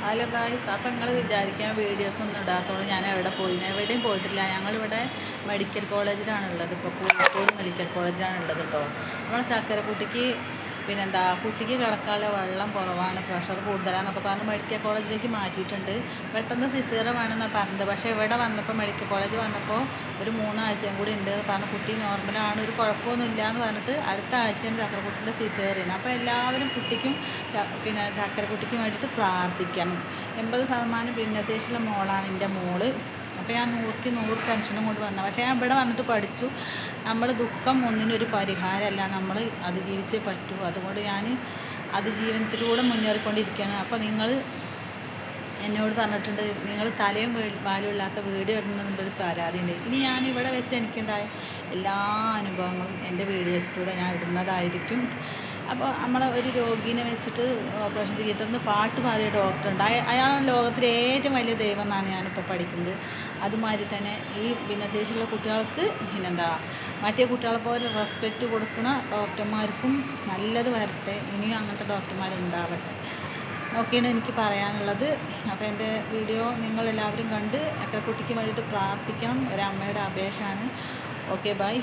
Hello guys, അപ്പം നിങ്ങൾ വിചാരിക്കാൻ വീഡിയോസൊന്നും ഇടാത്തതുകൊണ്ട് ഞാൻ എവിടെയും പോയിട്ടില്ല. ഞങ്ങളിവിടെ മെഡിക്കൽ കോളേജിലാണുള്ളത്. ഇപ്പോൾ കോഴിക്കോട് മെഡിക്കൽ കോളേജിലാണുള്ളത് കേട്ടോ. നമ്മളെ ചക്കരക്കുട്ടിക്ക് കുട്ടിക്ക് കിടക്കാനുള്ള വെള്ളം കുറവാണ്, പ്രഷർ കൂടുതലാണെന്നൊക്കെ പറഞ്ഞ് മെഡിക്കൽ കോളേജിലേക്ക് മാറ്റിയിട്ടുണ്ട്. പെട്ടെന്ന് സിസേറിയൻ വേണമെന്നാണ് പറഞ്ഞത്. പക്ഷേ ഇവിടെ വന്നപ്പോൾ മെഡിക്കൽ കോളേജ് വന്നപ്പോൾ ഒരു 3 ആഴ്ചയും കൂടി ഉണ്ട് പറഞ്ഞ് കുട്ടി നോർമലാണ്, ഒരു കുഴപ്പമൊന്നുമില്ല എന്ന് പറഞ്ഞിട്ട് അടുത്ത ആഴ്ചയാണ് ചക്കരക്കുട്ടിൻ്റെ സിസേറിയൻ. അപ്പോൾ എല്ലാവരും ചക്കരക്കുട്ടിക്ക് വേണ്ടിയിട്ട് പ്രാർത്ഥിക്കണം. 80% ഭിന്നശേഷിയുള്ള മോളാണ് എൻ്റെ മോള്. അപ്പോൾ ഞാൻ 100% ടെൻഷനും കൊണ്ട് വന്നത്. പക്ഷേ ഞാൻ ഇവിടെ വന്നിട്ട് പഠിച്ചു, നമ്മൾ ദുഃഖം ഒന്നിനൊരു പരിഹാരമല്ല, നമ്മൾ അതിജീവിച്ചേ പറ്റൂ. അതുകൊണ്ട് ഞാൻ അതിജീവനത്തിലൂടെ മുന്നേറിക്കൊണ്ടിരിക്കുകയാണ്. അപ്പോൾ നിങ്ങൾ എന്നോട് പറഞ്ഞിട്ടുണ്ട്, നിങ്ങൾ തലയും വാലും ഇല്ലാത്ത വീഡിയോ ഇടുന്നതിൻ്റെ പരാതിയുണ്ട്. ഇനി ഞാനിവിടെ വെച്ച് എനിക്കുണ്ടായ എല്ലാ അനുഭവങ്ങളും എൻ്റെ വീഡിയോസിലൂടെ ഞാൻ ഇടുന്നതായിരിക്കും. അപ്പോൾ ഒരു രോഗീനെ വെച്ചിട്ട് ഓപ്പറേഷൻ തിയേറ്ററിൽ നിന്ന് പാട്ട് പാടിയ ഡോക്ടറുണ്ട്. അയാളാണ് ലോകത്തിലെ ഏറ്റവും വലിയ ദൈവം എന്നാണ് ഞാനിപ്പോൾ പഠിക്കുന്നത്. അതുമാതിരി തന്നെ ഈ ഭിന്നശേഷിയുള്ള കുട്ടികൾക്ക് മറ്റേ കുട്ടികളെ പോലെ റെസ്പെക്റ്റ് കൊടുക്കുന്ന ഡോക്ടർമാർക്കും നല്ലത് വരട്ടെ. ഇനിയും അങ്ങനത്തെ ഡോക്ടർമാരുണ്ടാവട്ടെ ഒക്കെയാണ് എനിക്ക് പറയാനുള്ളത്. അപ്പോൾ എൻ്റെ വീഡിയോ നിങ്ങളെല്ലാവരും കണ്ട് ചക്കരക്കുട്ടിക്ക് വേണ്ടിയിട്ട് പ്രാർത്ഥിക്കണം. ഒരമ്മയുടെ അപേക്ഷയാണ്. Okay, by.